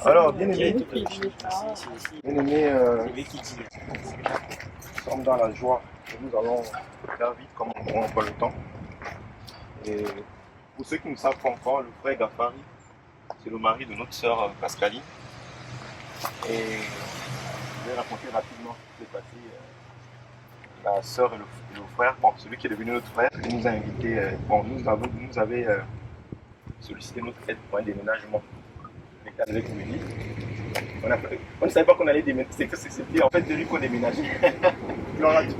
Alors, bien-aimés, nous sommes dans la joie et nous allons faire vite comme on prend pas le temps. Et pour ceux qui ne savent pas encore, le frère Gafari, c'est le mari de notre sœur Pascaline. Et je vais raconter rapidement ce qui s'est passé. La sœur et le frère, bon, celui qui est devenu notre frère, il nous a invité, nous avait sollicité notre aide pour un déménagement. Avec lui. On ne savait pas qu'on allait déménager, c'était en fait de lui qu'on déménageait.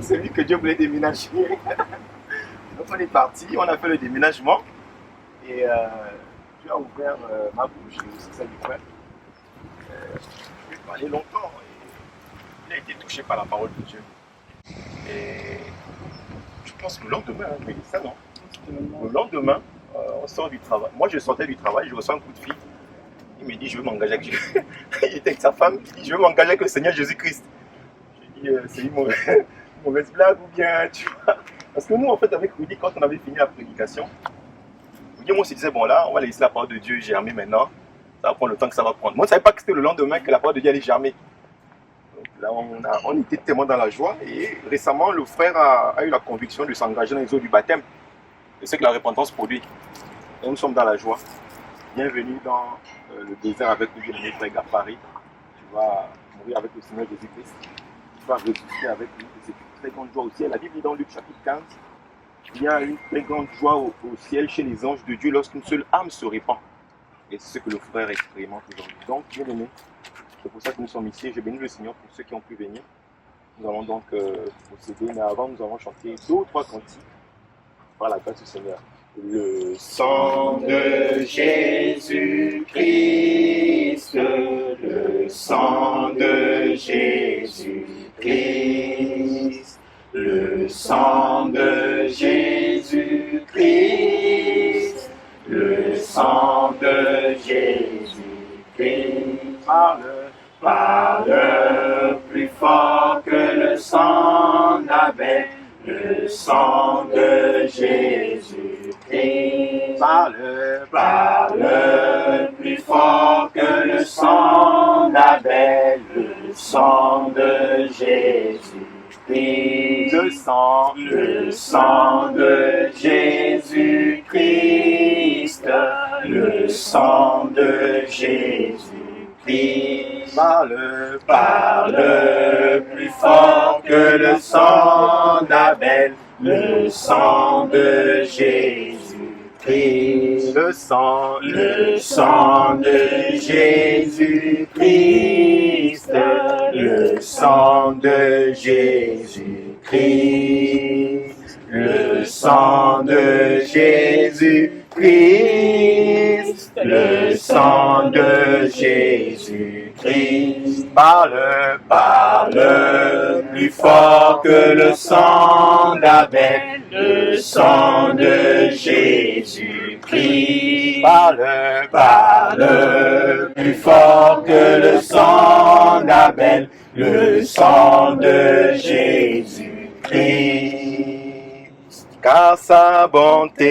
C'est lui que Dieu voulait déménager. Donc on est parti, on a fait le déménagement et Dieu a ouvert ma bouche et aussi celle du frère. Je vais parler longtemps et il a été touché par la parole de Dieu. Et je pense que le lendemain, mais ça non. Le lendemain, on sort du travail. Moi je sortais du travail, je reçois un coup de fil. Il me dit, je veux m'engager avec Dieu. Il était avec sa femme, il dit, je veux m'engager avec le Seigneur Jésus-Christ. Je dis, c'est une mauvaise blague ou bien, tu vois. Parce que nous, en fait, avec Rudy, quand on avait fini la prédication, Rudy, moi, on se disait, bon là, on va laisser la parole de Dieu germer maintenant. Ça va prendre le temps que ça va prendre. Moi, je ne savais pas que c'était le lendemain que la parole de Dieu allait germer. Donc là, on était tellement dans la joie. Et récemment, le frère a eu la conviction de s'engager dans les eaux du baptême. Et c'est que la repentance produit. Et nous sommes dans la joie. Bienvenue dans le désert avec le bien-aimé frère Gafari. Tu vas mourir avec le Seigneur Jésus-Christ. Tu vas ressusciter avec lui. C'est une très grande joie au ciel. La Bible dit dans Luc chapitre 15, il y a une très grande joie au ciel chez les anges de Dieu lorsqu'une seule âme se répand. Et c'est ce que le frère expérimente aujourd'hui. Donc, bien-aimé, c'est pour ça que nous sommes ici. Je bénis le Seigneur pour ceux qui ont pu venir. Nous allons donc procéder, mais avant, nous allons chanter 2 ou 3 cantiques par la grâce du Seigneur. Le sang de Jésus-Christ, le sang de Jésus-Christ, le sang de Jésus-Christ, le sang de Jésus-Christ parle plus fort que le sang d'Abel. Le sang de Jésus-Christ parle plus fort que le sang d'Abel, le sang de Jésus-Christ, le sang de Jésus-Christ, le sang de Jésus-Christ parle plus fort que le sang d'Abel, le sang de Jésus-Christ, le sang de Jésus-Christ, le sang de Jésus-Christ, le sang de Jésus-Christ, le sang de Jésus-Christ parle plus fort que le sang d'Abel, le sang de Jésus-Christ parle plus fort que le sang d'Abel, le sang de Jésus-Christ, car sa bonté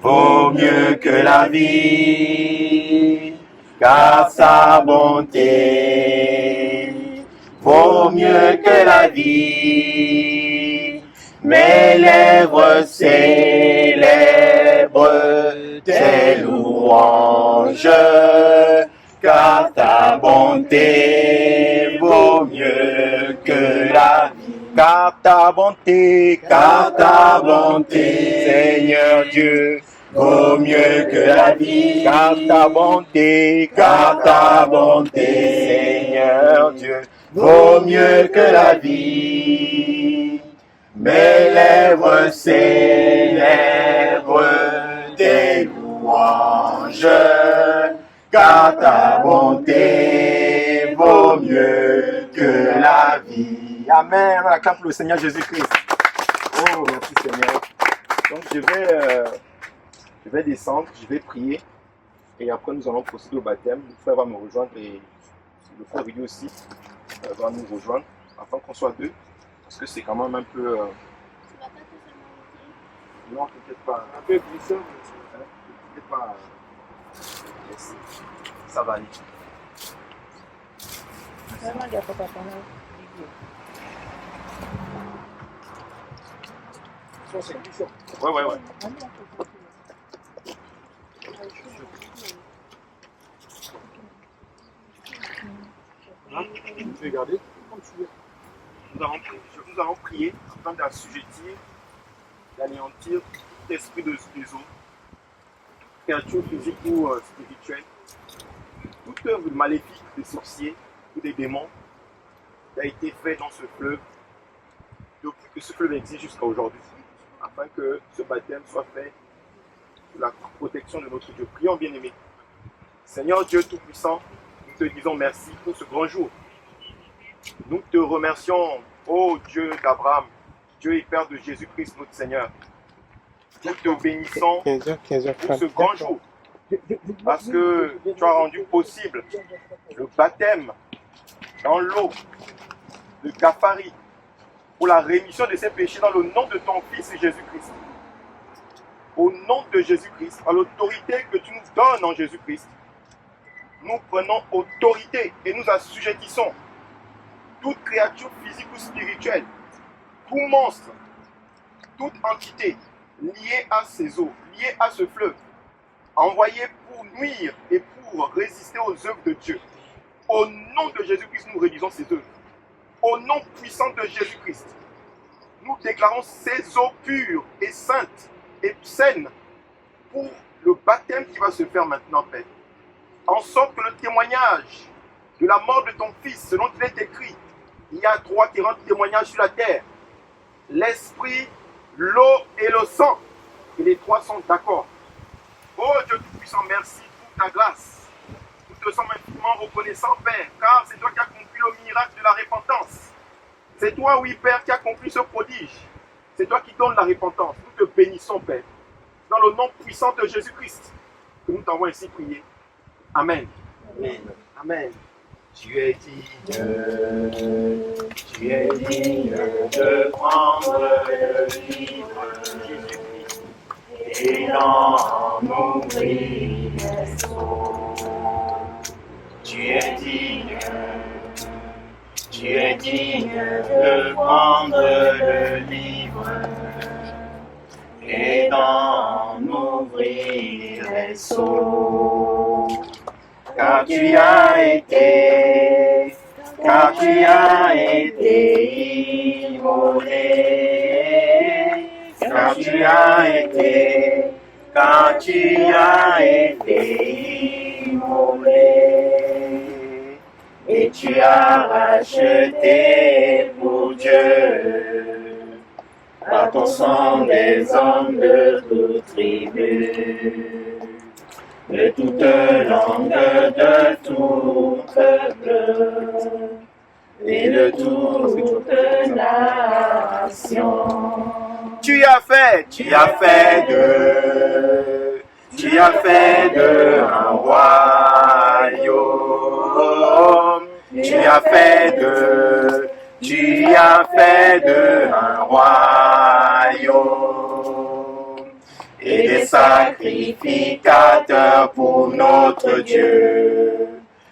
vaut mieux que la vie, car sa bonté vaut mieux que la vie. Mes lèvres célèbrent tes louanges, car ta bonté vaut mieux que la vie. Car ta bonté, Seigneur Dieu, vaut mieux que la vie. Car ta bonté, Seigneur Dieu, vaut mieux que la vie. Mes lèvres célèbrent tes louanges, car ta bonté vaut mieux que la vie. Amen. On acclame pour le Seigneur Jésus-Christ. Oh, merci Seigneur. Donc je vais descendre, je vais prier et après nous allons procéder au baptême. Le frère va me rejoindre et le frère Rudy aussi va nous rejoindre afin qu'on soit deux parce que c'est quand même un peu... Non, peut-être pas. Un peu glissant. Peut-être pas Merci. Ça va aller. Vraiment, il y a pas papa là. Ouais. Regardez. Nous allons prier afin d'assujettir, d'anéantir tout esprit des eaux, créature physique ou spirituelle, toute œuvre maléfique des sorciers ou des démons qui a été fait dans ce fleuve, depuis que ce fleuve existe jusqu'à aujourd'hui, afin que ce baptême soit fait sous la protection de notre Dieu. Prions, bien-aimés. Seigneur Dieu Tout-Puissant, nous te disons merci pour ce grand jour. Nous te remercions, ô Dieu d'Abraham, Dieu et Père de Jésus-Christ, notre Seigneur. Nous te bénissons pour ce grand jour, parce que tu as rendu possible le baptême dans l'eau de Gaphari pour la rémission de ses péchés dans le nom de ton Fils Jésus-Christ. Au nom de Jésus-Christ, à l'autorité que tu nous donnes en Jésus-Christ, nous prenons autorité et nous assujettissons toute créature physique ou spirituelle, tout monstre, toute entité liée à ces eaux, liée à ce fleuve, envoyée pour nuire et pour résister aux œuvres de Dieu. Au nom de Jésus-Christ, nous réduisons ces œuvres. Au nom puissant de Jésus-Christ, nous déclarons ces eaux pures et saintes et saines pour le baptême qui va se faire maintenant, Père. En sorte que le témoignage de la mort de ton Fils, selon qu'il est écrit, il y a 3 qui rendent témoignage sur la terre. L'esprit, l'eau et le sang. Et les 3 sont d'accord. Oh Dieu Tout-Puissant, merci pour ta grâce. Nous te sommes infiniment reconnaissants, Père, car c'est toi qui as accompli le miracle de la repentance. C'est toi, oui, Père, qui as accompli ce prodige. C'est toi qui donnes la repentance. Nous te bénissons, Père. Dans le nom puissant de Jésus-Christ, que nous t'avons ainsi prié. Amen. Amen. Amen. Tu es digne de prendre le livre et d'en ouvrir les sceaux. Tu es digne de prendre le livre et d'en ouvrir les sceaux. Car tu as été immolé, car tu as été immolé, et tu as racheté pour Dieu, par ton sang des hommes de toute tribu, de toute langue, de tout peuple et de toute nation. Tu as fait de un royaume. Tu as fait de un royaume. Et des sacrificateurs pour notre Dieu,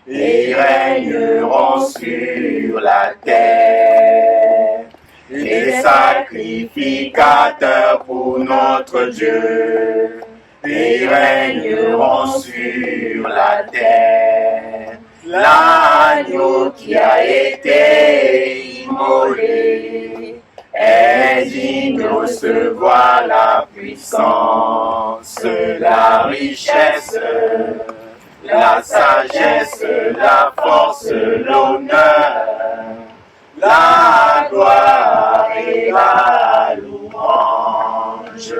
et ils régneront sur la terre. Et des sacrificateurs pour notre Dieu, et ils régneront sur la terre. L'agneau qui a été immolé est digne de recevoir la puissance, la richesse, la sagesse, la force, l'honneur, la gloire et la louange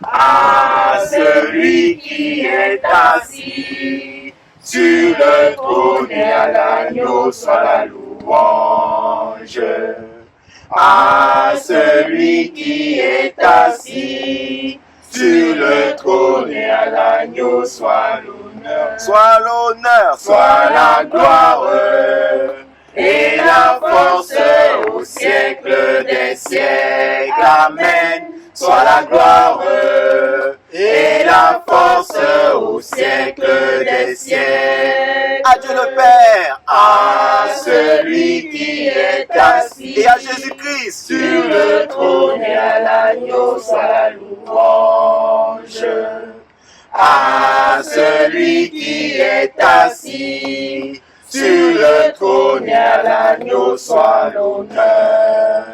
à celui qui est assis sur le trône et à l'agneau soit la louange. À celui qui est assis sur le trône et à l'agneau soit l'honneur, soit la gloire et la force au siècle des siècles. Amen. Soit la gloire et la force au siècle des siècles. À Dieu le Père, À celui qui est assis et à Jésus-Christ, sur le trône et à l'agneau soit la louange. À celui qui est assis sur le trône et à l'agneau soit l'honneur,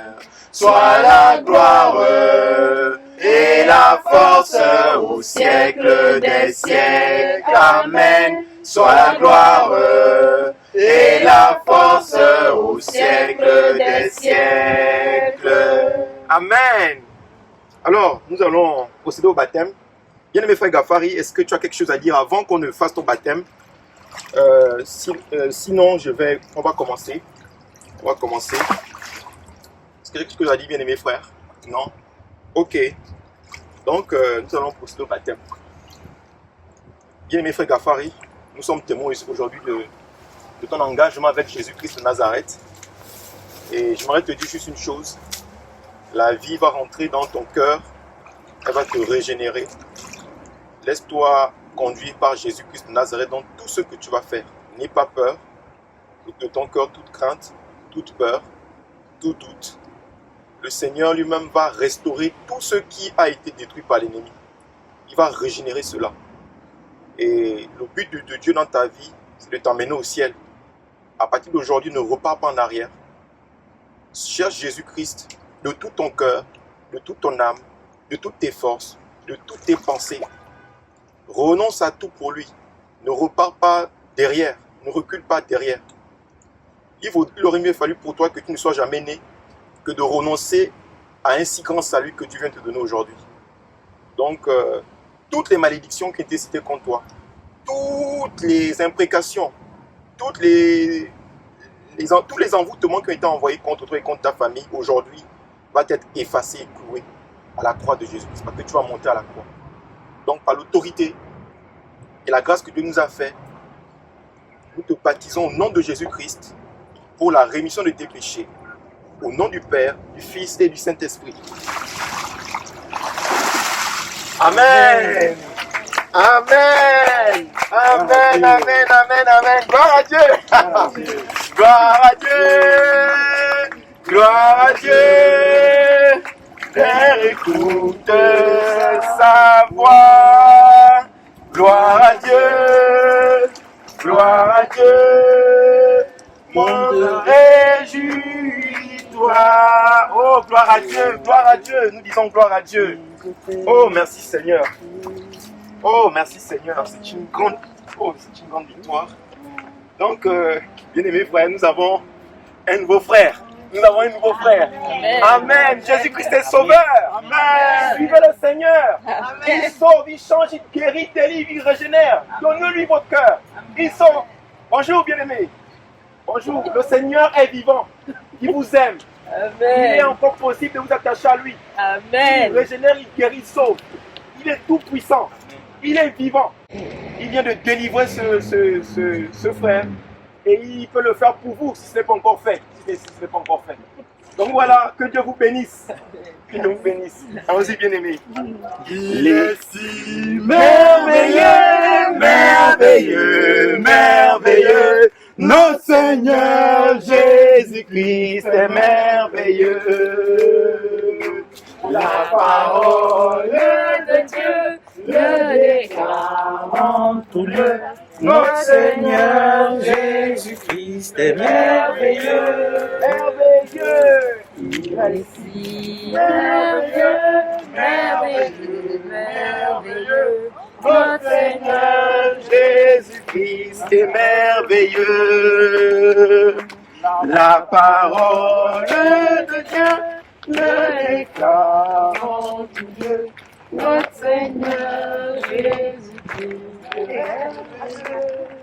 soit la gloire et la force au siècle des siècles. Amen. Soit la gloire et la force au siècle des siècles. Amen. Alors, nous allons procéder au baptême. Bien-aimé frère Gafari, est-ce que tu as quelque chose à dire avant qu'on ne fasse ton baptême? Sinon, on va commencer. Est-ce que tu as quelque chose à dire, bien-aimé frère? Non? Ok. Donc, nous allons procéder au baptême. Bien-aimé frère Gafari, nous sommes témoins aujourd'hui de ton engagement avec Jésus-Christ de Nazareth. Et j'aimerais te dire juste une chose. La vie va rentrer dans ton cœur. Elle va te régénérer. Laisse-toi conduire par Jésus-Christ de Nazareth dans tout ce que tu vas faire. N'aie pas peur de ton cœur, toute crainte, toute peur, tout doute. Le Seigneur lui-même va restaurer tout ce qui a été détruit par l'ennemi. Il va régénérer cela. Et le but de Dieu dans ta vie, c'est de t'emmener au ciel. À partir d'aujourd'hui, ne repars pas en arrière. Cherche Jésus-Christ de tout ton cœur, de toute ton âme, de toutes tes forces, de toutes tes pensées. Renonce à tout pour lui. Ne repars pas derrière. Ne recule pas derrière. Il aurait mieux fallu pour toi que tu ne sois jamais né que de renoncer à un si grand salut que Dieu vient te donner aujourd'hui. Donc, toutes les malédictions qui étaient citées contre toi, toutes les imprécations, tous les envoûtements qui ont été envoyés contre toi et contre ta famille, aujourd'hui, va être effacé et cloué à la croix de Jésus-Christ, parce que tu vas monter à la croix. Donc, par l'autorité et la grâce que Dieu nous a fait, nous te baptisons au nom de Jésus-Christ pour la rémission de tes péchés. Au nom du Père, du Fils et du Saint-Esprit. Amen. Amen. Amen. Amen. Amen. Amen. Gloire à Dieu. Gloire à Dieu. Gloire à Dieu. Père, écoute sa voix. Gloire à Dieu. Gloire à Dieu. Monde, réjouis-toi. Oh, gloire à Dieu, gloire à Dieu. Nous disons gloire à Dieu. Oh, merci Seigneur. Oh, merci Seigneur. C'est une grande victoire. Donc, bien-aimés frères, nous avons un nouveau frère. Amen. Amen. Jésus-Christ est sauveur. Amen. Suivez le Seigneur. Amen. Il sauve, il change, il guérit, il délivre, il régénère. Donnez-lui votre cœur. Il sauve. Bonjour, bien-aimés. Bonjour, le Seigneur est vivant, il vous aime. Amen. Il est encore possible de vous attacher à lui. Amen. Il régénère, il guérit, il sauve. Il est tout puissant, il est vivant. Il vient de délivrer ce frère et il peut le faire pour vous si ce n'est pas encore fait. Donc voilà, que Dieu vous bénisse. Que Dieu vous bénisse. Allons-y, bien-aimés. Il est si merveilleux, merveilleux, merveilleux. Notre Seigneur Jésus-Christ est merveilleux. La parole de Dieu le déclare en tout lieu. Notre Seigneur Jésus-Christ est merveilleux, merveilleux. Il est si merveilleux, merveilleux, merveilleux. Notre Seigneur Jésus-Christ est merveilleux. La parole de Dieu le déclare en tout lieu. Notre Seigneur Jésus-Christ est merveilleux.